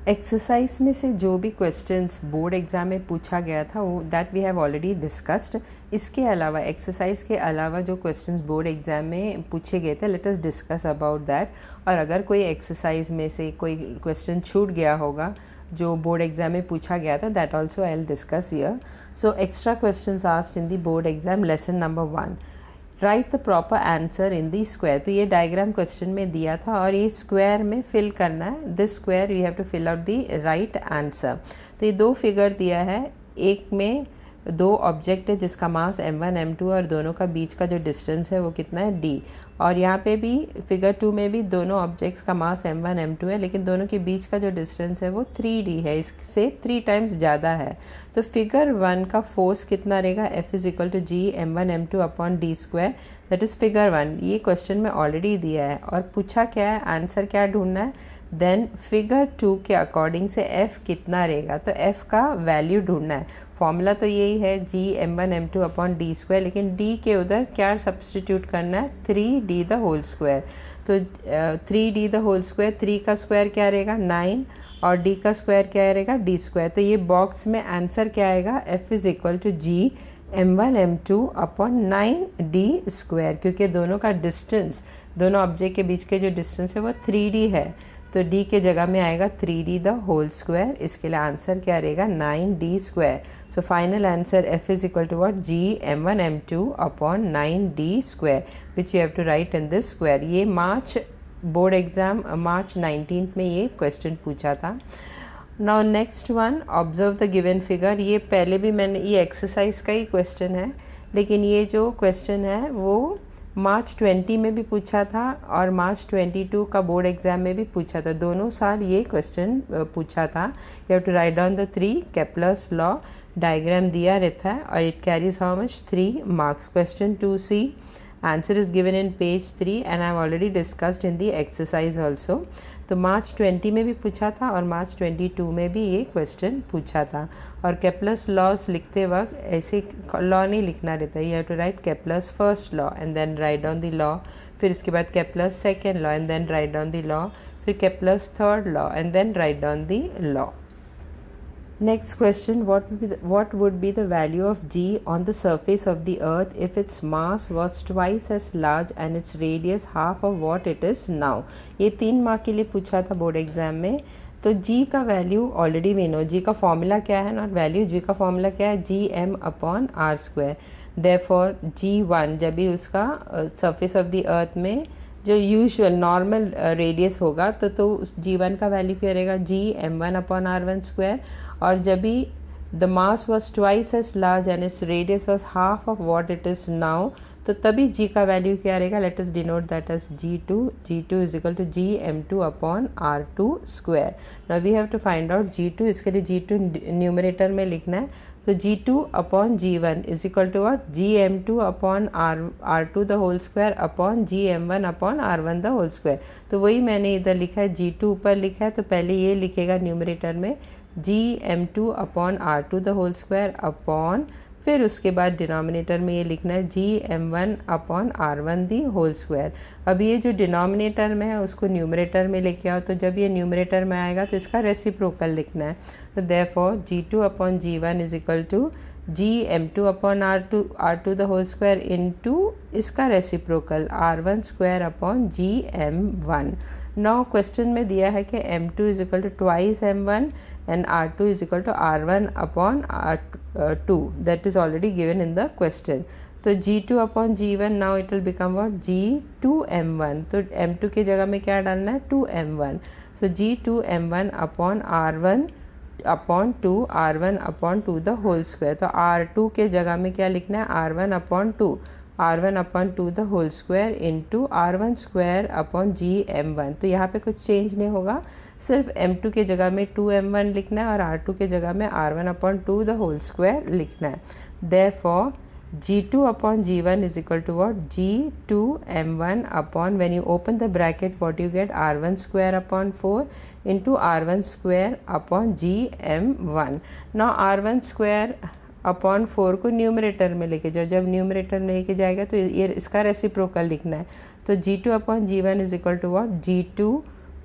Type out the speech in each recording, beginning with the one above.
Exercise में से जो भी क्वेश्चंस बोर्ड एग्ज़ाम में पूछा गया था वो that we have already discussed. इसके अलावा एक्सरसाइज के अलावा जो क्वेश्चंस बोर्ड एग्ज़ाम में पूछे गए थे let us discuss about that. और अगर कोई एक्सरसाइज में से कोई क्वेश्चन छूट गया होगा जो बोर्ड एग्ज़ाम में पूछा गया था that also I will discuss here. So extra questions asked in the board exam lesson number 1, right the proper answer in the square. तो ये डायग्राम क्वेश्चन में दिया था और ये स्क्वायर में फिल करना है। This square you have to fill out the right answer. तो ये दो फिगर दिया है, एक में दो ऑब्जेक्ट है जिसका मास m1 m2 और दोनों का बीच का जो डिस्टेंस है वो कितना है d। और यहाँ पे भी फिगर 2 में भी दोनों ऑब्जेक्ट्स का मास m1 m2 है लेकिन दोनों के बीच का जो डिस्टेंस है वो 3d है, इससे 3 टाइम्स ज़्यादा है। तो फिगर 1 का फोर्स कितना रहेगा, F is equal to G m1 m2 upon D square, that is figure 1। ये क्वेश्चन में ऑलरेडी दिया है और पूछा क्या है, आंसर क्या ढूंढना है। देन फिगर 2 के अकॉर्डिंग से f कितना रहेगा, तो f का वैल्यू ढूंढना है। फॉर्मूला तो यही है G m1 m2 upon D square, लेकिन d के उधर क्या सब्सटीट्यूट करना है, 3d द होल स्क्वायर। तो 3d द होल स्क्वायर, 3 का स्क्वायर क्या रहेगा 9 और d का स्क्वायर क्या रहेगा d स्क्वायर। तो ये बॉक्स में आंसर क्या आएगा, f is equal to G m1 m2 upon 9d square, क्योंकि दोनों का डिस्टेंस, दोनों ऑब्जेक्ट के बीच के जो डिस्टेंस है वो 3d है। तो d के जगह में आएगा 3d द होल स्क्वायर। इसके लिए आंसर क्या रहेगा 9d square. So final answer f is equal to what, G m1 m2 upon 9d square, which you have to write in this square. ये मार्च बोर्ड एग्ज़ाम मार्च 19 में ये question पूछा था। Now next one, observe the given figure. ये पहले भी मैंने, ये एक्सरसाइज का ही क्वेश्चन है लेकिन ये जो क्वेश्चन है वो मार्च 20 में भी पूछा था और मार्च 22 का बोर्ड एग्ज़ाम में भी पूछा था। दोनों साल ये क्वेश्चन पूछा था। You have to write down the 3 Kepler's law. Diagram दिया रहता है और it carries how much 3 marks. Question 2C, answer is given in page 3 and I have already discussed in the exercise also. तो March 20 में भी पूछा था और मार्च 22 में भी ये क्वेश्चन पूछा था। और केपलर्स लॉज लिखते वक्त ऐसे लॉ नहीं लिखना रहता है, you have to write Kepler's first law and then write down the law, फिर इसके बाद Kepler's second law and then write down the law, फिर Kepler's third law and then write down the law. Next question, what would be the value of g on the surface of the earth if its mass was twice as large and its radius half of what it is now? ये 3 mark के लिए पूछा था board exam में। तो g का value already we know, g का formula क्या है, नॉट वैल्यू, g का फॉर्मूला क्या है, G M upon R square. Therefore g1 जब भी उसका सरफेस ऑफ द अर्थ में जो यूजुअल नॉर्मल रेडियस होगा तो उस जी1 का वैल्यू क्या रहेगा, जी m1 अपॉन r1 स्क्वायर। और जब भी the mass was twice as large and its radius was half of what it is now, तो तभी g का वैल्यू क्या रहेगा, let us denote that as g2 is equal to G m2 upon r2 square. Now we have to find out g2। इसके लिए g2 numerator में लिखना है। तो g2 upon g1 is equal to what, G m2 upon r2 the whole square upon G m1 upon r1 the whole square. तो वही मैंने इधर लिखा है, g2 ऊपर लिखा है तो पहले ये लिखेगा न्यूमरेटर में G m2 upon r2 the whole square upon, फिर उसके बाद डिनोमिनेटर में ये लिखना है G m1 upon r1 the whole square. अब ये जो डिनोमिनेटर में है उसको न्यूमरेटर में लेके आओ, तो जब ये न्यूमरेटर में आएगा तो इसका रेसिप्रोकल लिखना है। तो therefore g2 upon g1 is equal to G m2 upon r2 the whole square into इसका reciprocal r1 square upon G m1। Now question में दिया है कि m2 is equal to twice m1 and r2 is equal to r1 upon r2, that is already given in the question. तो g2 upon g1 now it will become what, g2 m1। तो m2 की जगह में क्या डालना है, 2m1। So g2 m1 upon r1 upon 2, r1 upon 2 the whole square. तो r2 के जगह में क्या लिखना है, r1 upon 2, r1 upon 2 the whole square into r1 square upon G m1। तो यहाँ पे कुछ चेंज नहीं होगा, सिर्फ m2 के जगह में 2m1 लिखना है और r2 के जगह में r1 upon 2 the whole square लिखना है। Therefore g2 upon g1 is equal to what, g2 m1 upon, when you open the bracket what you get, r1 square upon 4 into r1 square upon g m1। now r1 square upon 4 को numerator में लेके जाओ, जब numerator में लेके जाएगा तो ये इसका रेसिप्रोकल लिखना है। तो g2 upon g1 is equal to what, g2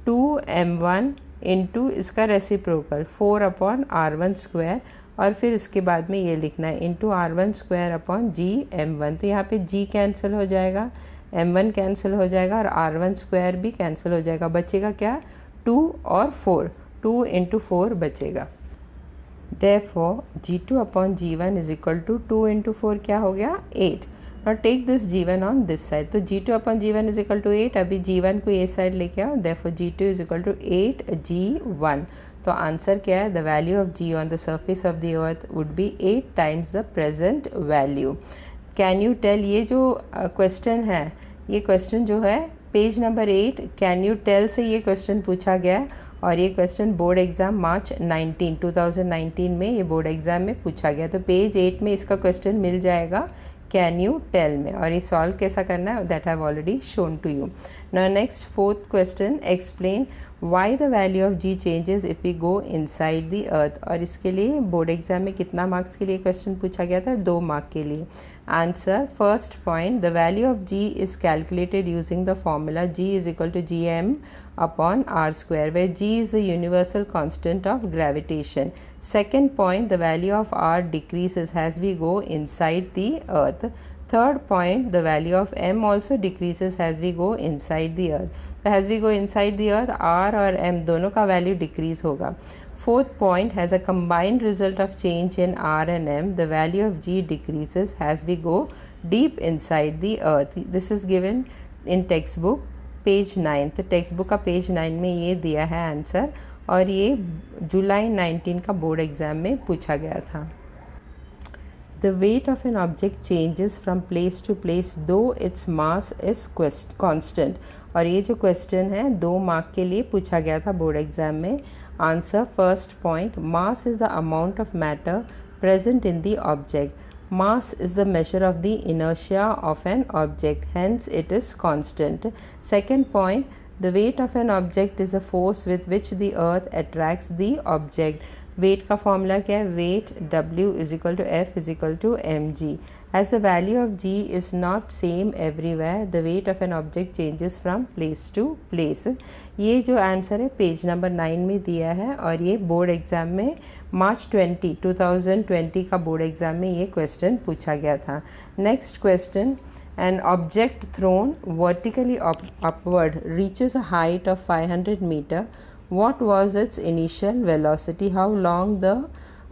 2m1 into इसका रेसिप्रोकल 4/r1² और फिर इसके बाद में ये लिखना है इंटू r1² / g m1। तो यहाँ पे g कैंसिल हो जाएगा, m1 कैंसिल हो जाएगा और r1² भी कैंसिल हो जाएगा। बचेगा क्या? 2 और 4, 2 × 4 बचेगा। Therefore g2/g1 = 2 × 4 क्या हो गया? 8। Now take this g1 on this side, तो g2/g1 = 8। अभी g1 को ये साइड लेके आओ, therefore g2 = 8g1। तो आंसर क्या है? The value of g on the surface of the earth would be 8 times the present value। Can you tell, ये जो क्वेश्चन है, ये क्वेश्चन जो है page number 8 can you tell से ये क्वेश्चन पूछा गया है और ये क्वेश्चन बोर्ड एग्ज़ाम मार्च 2019 में ये बोर्ड एग्ज़ाम में पूछा गया। तो पेज 8 में इसका क्वेश्चन मिल जाएगा कैन यू टेल में, और ये सॉल्व कैसा करना है that I have already shown to you. Now next 4th question, explain why the value of G changes if we go inside the earth. और इसके लिए बोर्ड एग्जाम में कितना मार्क्स के लिए क्वेश्चन पूछा गया था? 2 मार्क के लिए। Answer, first point, the value of G is calculated using the formula g = gm/r², where g is the universal constant of gravitation. Second point, the value of r decreases as we go inside the earth. Third point, the value of m also decreases as we go inside the earth. So as we go inside the earth, r और m दोनों का value decrease होगा. Fourth point, has a combined result of change in r and m, the value of g decreases as we go deep inside the earth. This is given in textbook page 9। तो text book का page 9 में ये दिया है answer, और ये जुलाई 19 का board exam में पूछा गया था। The weight of an object changes from place to place though its mass is constant। और ये जो क्वेश्चन है 2 मार्क के लिए पूछा गया था बोर्ड एग्ज़ाम में। Answer, first point, mass is the amount of matter present in the object. Mass is the measure of the inertia of an object, hence it is constant. Second point, the weight of an object is the force with which the earth attracts the object. Weight का formula क्या है? Weight W = F = mg. As the value of g is not same everywhere, the weight of an object changes from place to place. ये जो answer है page number 9 में दिया है, और ये बोर्ड एग्ज़ाम में मार्च 2020 का बोर्ड एग्ज़ाम में ये क्वेश्चन पूछा गया था। Next question, an object thrown vertically upward reaches a height of 500 meter. What was its initial velocity?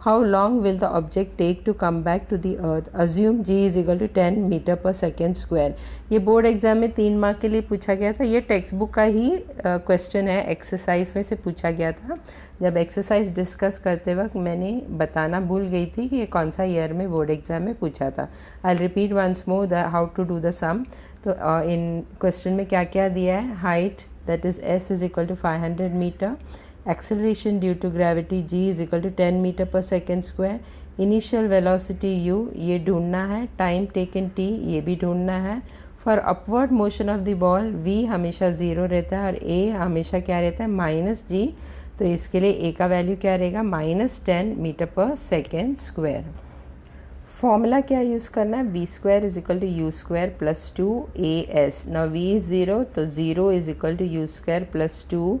How long will the object take to come back to the earth? Assume g = 10 m/s²। ये board exam में 3 mark के लिए पूछा गया था। ये text book का ही question है, एक्सरसाइज में से पूछा गया था। जब एक्सरसाइज डिस्कस करते वक्त मैंने बताना भूल गई थी कि ये कौन सा ईयर में बोर्ड एग्ज़ाम में पूछा था। I repeat once more the how to do the sum. तो इन क्वेश्चन में क्या क्या दिया है? Height, that is s = 500 meter, acceleration due to gravity g = 10 m/s², initial velocity u ये ढूंढना है, time taken t ये भी ढूंढना है। for upward motion of the ball v हमेशा 0 रहता है और a हमेशा क्या रहता है? -g। तो इसके लिए a का वैल्यू क्या रहेगा? -10 m/s²। फॉर्मूला क्या यूज़ करना है? v² = u² + 2as। Now v is 0, तो 0 = u² + 2।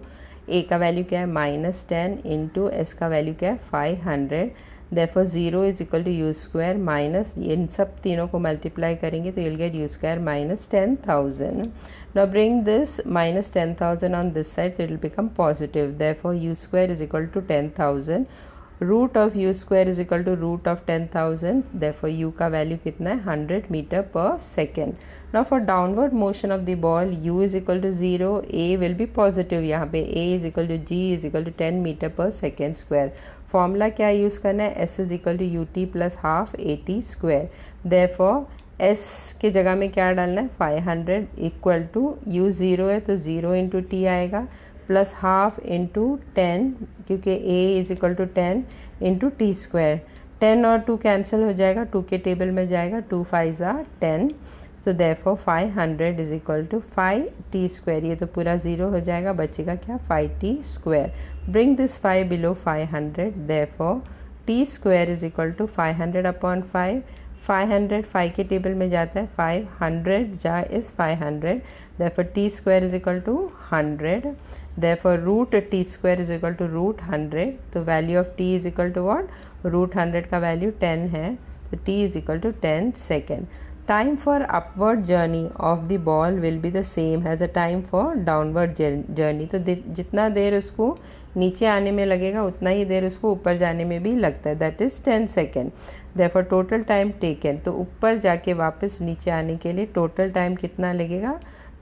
a का वैल्यू क्या है? -10 इंटू s का वैल्यू क्या है? 500। देयरफॉर 0 = u² माइनस, इन सब तीनों को मल्टीप्लाई करेंगे तो you'll get u² -10,000। Now bring this -10,000 on this side, so it will become positive. Therefore u² = 10,000। Root of u² = √10,000। Therefore u का वैल्यू कितना है? 100 m/s। Now for downward motion of the ball u = 0, a will be positive. यहाँ पे a = g = 10 m/s²। Formula क्या use करना है? s = ut + ½ at²। Therefore s के जगह में क्या डालना है? 500 = u 0 है तो 0 × t आएगा, +½ × 10, क्योंकि a = 10 × t²। 10 और 2 कैंसिल हो जाएगा, 2 के टेबल में जाएगा, 2 5s are 10। तो देयरफॉर 500 = 5t²। ये तो पूरा 0 हो जाएगा, बचेगा क्या? 5t²। Bring this 5 below 500। Therefore t² = 500/5। 500 5 के टेबल में जाता है, 500 जा is 500, therefore t square is equal to 100, therefore root t square is equal to root 100, तो value of t is equal to what, root 100 का value 10 है, तो t is equal to 10 second. Time for upward journey of the ball will be the same as a time for downward journey. तो जितना देर उसको नीचे आने में लगेगा उतना ही देर उसको ऊपर जाने में भी लगता है, that is 10 second. therefore total time taken, तो ऊपर जाके वापस नीचे आने के लिए टोटल टाइम कितना लगेगा,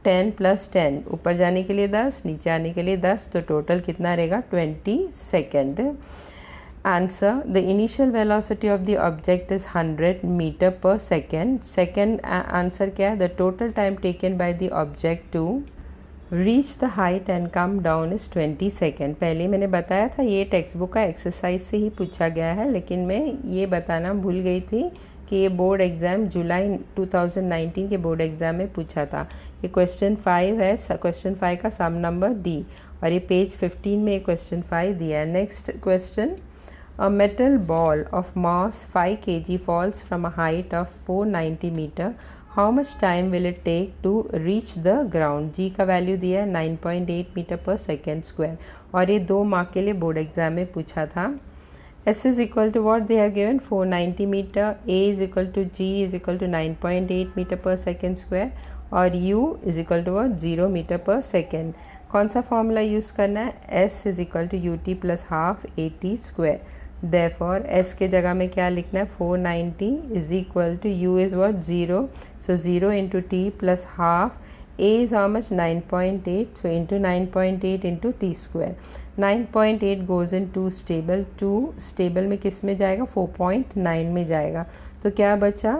10 + 10, ऊपर जाने के लिए 10, नीचे आने के लिए 10, तो टोटल कितना रहेगा 20 second. Answer: the initial velocity of the object is 100 meter per second. Second answer क्या है, the total time taken by the object to reach the height and come down is 20 second. पहले मैंने बताया था ये text book का exercise से ही पूछा गया है, लेकिन मैं ये बताना भूल गई थी कि ये बोर्ड एग्ज़ाम जुलाई 2019 के बोर्ड एग्ज़ाम में पूछा था. ये क्वेश्चन 5 है, क्वेश्चन 5 का सम नंबर डी, और ये पेज 15 में ये क्वेश्चन 5 दिया है. Next question: A metal ball of mass 5 kg falls from a height of 490 meter. How much time will it take to reach the ground? G का value दिया है 9.8 मीटर पर सेकेंड स्क्वायर, और ये 2 mark के लिए board exam में पूछा था. S is equal to what they have given, 490 meter. A is equal to G is equal to 9.8 meter per second square, और U is equal to what, 0 metre per second. कौन सा formula use करना है, S is equal to UT plus half AT square. therefore s के जगह में क्या लिखना है, 490 is equal to u is what, 0, so 0 into t plus half. A is how much, 9.8, so into 9.8 into t square. 9.8 goes in 2 stable, 2 stable में किस में जाएगा, 4.9 में जाएगा, तो क्या बचा,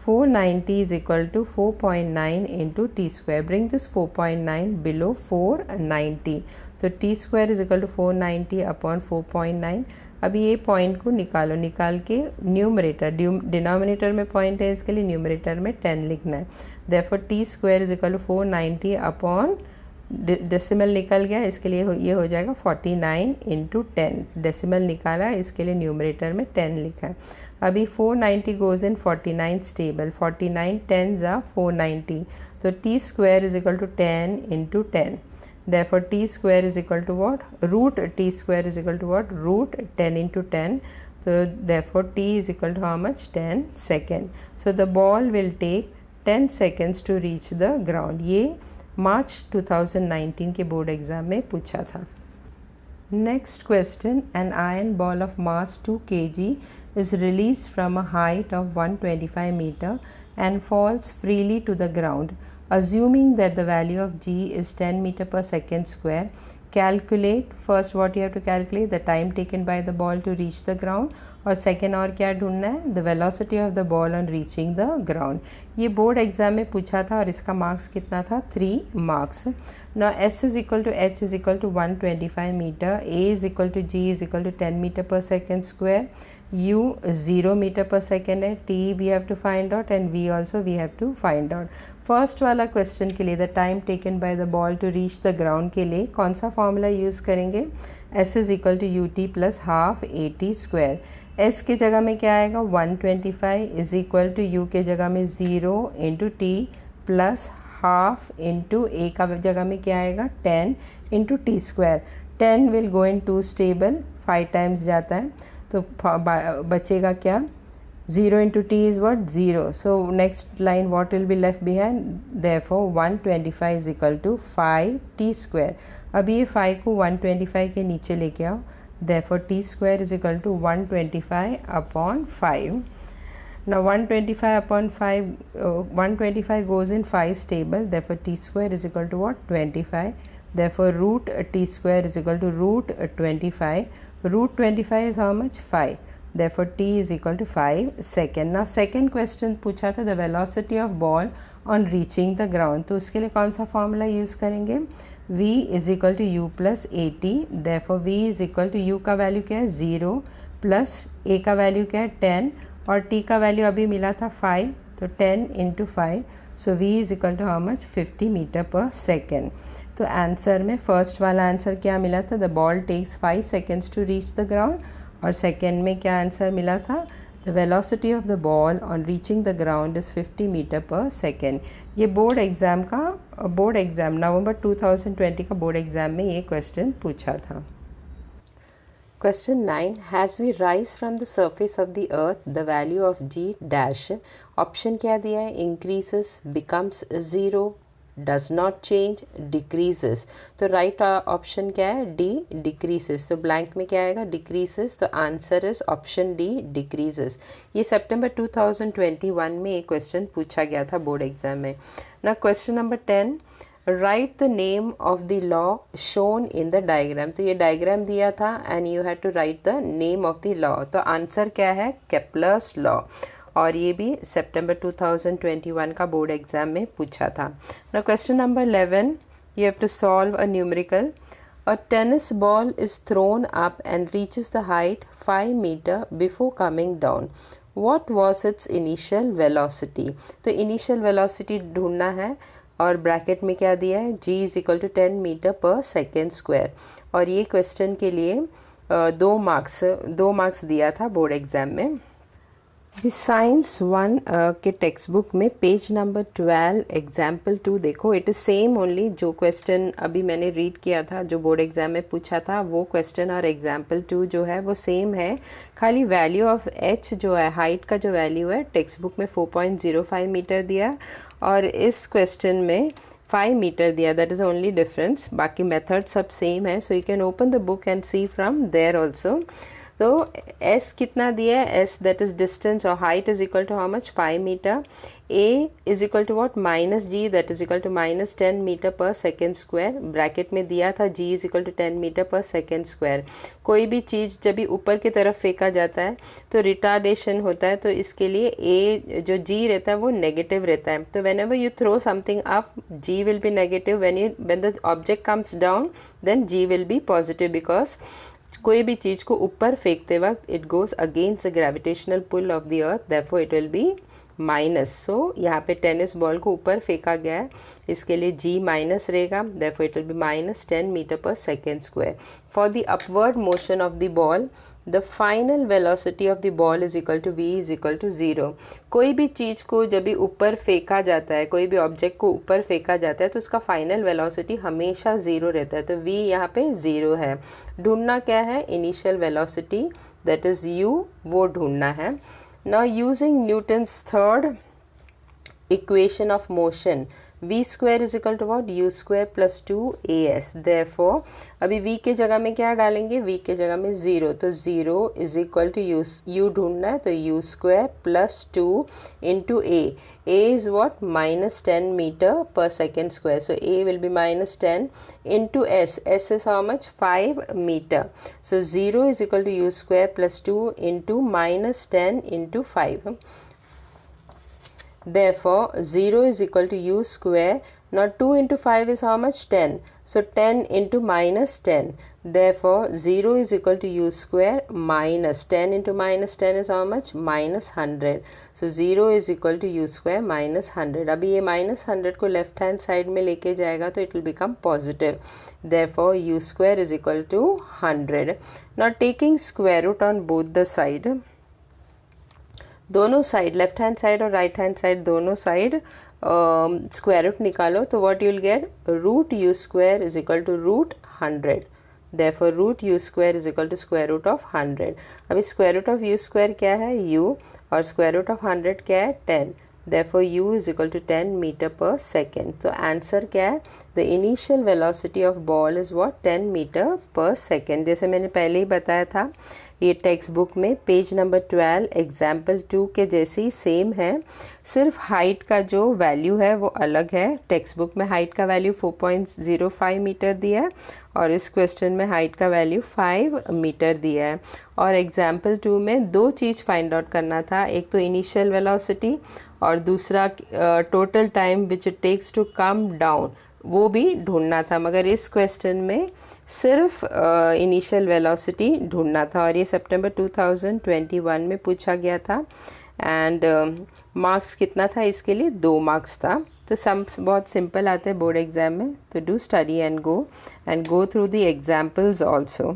490 is equal to 4.9 into t square. Bring this 4.9 below 490, तो t square is equal to 490 upon 4.9. अभी ये पॉइंट को निकालो, निकाल के न्यूमरेटर, डिनोमिनेटर में पॉइंट है इसके लिए, न्यूमरेटर में 10 लिखना है. therefore t square is equal to 490 upon decimal निकल गया, इसके लिए ये हो जाएगा 49 into 10. डेसिमल निकाला, इसके लिए न्यूमरेटर में 10 लिखा है. अभी 490 गोज़ इन 49 स्टेबल, 49 10 जा 490, तो t square is equal to 10 into 10. therefore t square is equal to what, root t square is equal to what, root 10 into 10. so therefore t is equal to how much, 10 second. so the ball will take 10 seconds to reach the ground. ये मार्च 2019 के board exam में पूछा था. Next question: an iron ball of mass 2 kg is released from a height of 125 meter and falls freely to the ground. Assuming that the value of g is 10 meter per second square, calculate first what you have to calculate, the time taken by the ball to reach the ground, और second और क्या ढूंढना है, the velocity of the ball on reaching the ground. ये board exam में पूछा था और इसका मार्क्स कितना था, 3 marks. Now S is equal to H is equal to 125 meter, A is equal to G is equal to 10 meter per second square, U 0 meter per second है, T we have to find out and V also we have to find out. First वाला question के लिए the time taken by the ball to reach the ground के लिए कौन सा formula use करेंगे, S is equal to U T plus half AT square. S के जगह में क्या आएगा, 125 इज इक्वल टू U के जगह में 0 into T plus half into A का जगह में क्या आएगा, 10 into T square. 10 will go in 2 stable, 5 times जाता है, तो बचेगा क्या, 0 into t is what, 0. so next line what will be left behind, therefore 125 is equal to 5t square. अभी ये 5 को 125 के नीचे लेके आओ, therefore t square is equal to 125 upon 5. now 125 upon 5, 125 goes in 5 stable, therefore t square is equal to what, 25. therefore root t square is equal to root 25. root 25 is how much, 5. therefore t is equal to 5 second. now second question पूछा था the velocity of ball on reaching the ground, तो उसके लिए कौन सा formula use करेंगे, v is equal to u plus at. therefore v is equal to u का value क्या है, 0 प्लस a का वैल्यू क्या है, 10, और t का वैल्यू अभी मिला था 5, तो 10 into 5, so v is equal to how much, 50 meter per second. तो आंसर में फर्स्ट वाला आंसर क्या मिला था, the ball takes 5 seconds to reach the ground, और सेकेंड में क्या आंसर मिला था, The velocity of the ball on reaching the ground is 50 meter per second. ये बोर्ड एग्ज़ाम नवंबर 2020 का बोर्ड एग्ज़ाम में ये क्वेश्चन पूछा था। Question 9. As we rise from the surface of the earth, the value of g dash, option क्या दिया है? increases, becomes 0, does not change, decreases। तो राइट ऑप्शन क्या है? D, decreases। तो ब्लैंक में क्या आएगा? decreases। तो answer is option D, decreases। ये सितंबर 2021 में एक क्वेश्चन पूछा गया था बोर्ड एग्जाम में ना। Question number 10, write the name of the law shown in the diagram. तो ये डायग्राम दिया था and you have to write the name of the law. तो आंसर क्या है? Kepler's law. और ये भी सितंबर 2021 का बोर्ड एग्जाम में पूछा था ना। Question number 11, you have to solve a numerical. A tennis ball is thrown up and reaches the height 5 meter before coming down. What was its initial velocity. तो initial velocity ढूंढना है और bracket में क्या दिया है? g is equal to 10 metre per second square. और ये क्वेश्चन के लिए 2 मार्क्स दिया था बोर्ड एग्जाम में। साइंस 1 के टेक्स्ट बुक में पेज नंबर 12 एग्जाम्पल 2 देखो। इट इज़ सेम ओनली जो क्वेश्चन अभी मैंने रीड किया था जो बोर्ड एग्जाम में पूछा था, वो क्वेश्चन और एग्जाम्पल 2 जो है वो सेम है। खाली वैल्यू ऑफ h जो है, हाइट का जो वैल्यू है टेक्स्ट बुक में 4.05 मीटर दिया और इस क्वेश्चन में 5 मीटर दिया। That is only difference. बाकी मेथड सब सेम है। So you can open the book and see from there also. तो s कितना दिया है? s दैट इज डिस्टेंस और height is equal to how much? 5 meter. a is equal to what? Minus g that is equal to minus 10 metre per second square. Bracket में दिया था g is equal to 10 metre per second square. कोई भी चीज़ जब भी ऊपर की तरफ फेंका जाता है तो रिटार्डेशन होता है। तो इसके लिए a जो g रहता है वो नेगेटिव रहता है। तो whenever you throw something up g will be negative. When the object comes down then g will be positive because कोई भी चीज़ को ऊपर फेंकते वक्त it goes against the gravitational pull of the earth, therefore it will be minus. So यहाँ पे tennis ball को ऊपर फेंका गया है, इसके लिए g माइनस रहेगा, therefore it will be minus 10 metre per second square. For the upward motion of the ball the final velocity of the ball is equal to v is equal to 0। कोई भी चीज़ को जब भी ऊपर फेंका जाता है, कोई भी ऑब्जेक्ट को ऊपर फेंका जाता है तो उसका फाइनल वेलोसिटी हमेशा 0 रहता है। तो v यहाँ पे 0 है। ढूंढना क्या है? Initial velocity that is u, वो ढूंढना है। Now using Newton's third equation of motion, v square is equal to what? u square plus 2as। Therefore अभी v के जगह में क्या डालेंगे? v के जगह में 0। तो 0 इज इक्वल टू u ढूंढना है तो u square plus 2 into a is what? Minus 10 metre per second square. So a will be minus 10 into s is how much? 5 metre. So 0 is equal to u square plus 2 into minus 10 into 5। Therefore 0 is equal to u square. Now 2 into 5 is how much? 10. So 10 into minus 10. Therefore 0 is equal to u square minus 10 into minus 10 is how much? Minus 100. So 0 is equal to u square minus 100. अभी ये minus 100 को left hand side में लेके जाएगा तो it will become positive. Therefore u square is equal to 100. Now taking square root on both the side, दोनों side left hand side और right hand side दोनों साइड स्क्वायर रूट निकालो तो what you will get? Root U square is equal to root 100। Therefore root U square is equal to square root of 100। अभी square root of U square क्या है? u, और square root of 100 क्या है? 10। Therefore u is equal to 10 meter per second. तो answer क्या है? The initial velocity of ball is what? 10 meter per second. जैसे मैंने पहले ही बताया था ये टेक्स्ट बुक में पेज नंबर 12 एग्जाम्पल 2 के जैसी सेम है, सिर्फ हाइट का जो वैल्यू है वो अलग है। टेक्स्ट बुक में हाइट का वैल्यू 4.05 मीटर दिया है और इस क्वेश्चन में हाइट का वैल्यू 5 मीटर दिया है। और एग्जाम्पल 2 में 2 चीज़ फाइंड आउट करना था, एक तो इनिशियल वेलोसिटी और दूसरा total time which it takes to come down, वो भी ढूंढना था। मगर इस क्वेश्चन में सिर्फ इनिशियल वेलोसिटी ढूंढना था और ये सितंबर 2021 में पूछा गया था। एंड मार्क्स कितना था इसके लिए? 2 मार्क्स था। तो सम्स बहुत सिंपल आते हैं बोर्ड एग्ज़ाम में। तो do study and go through the examples also.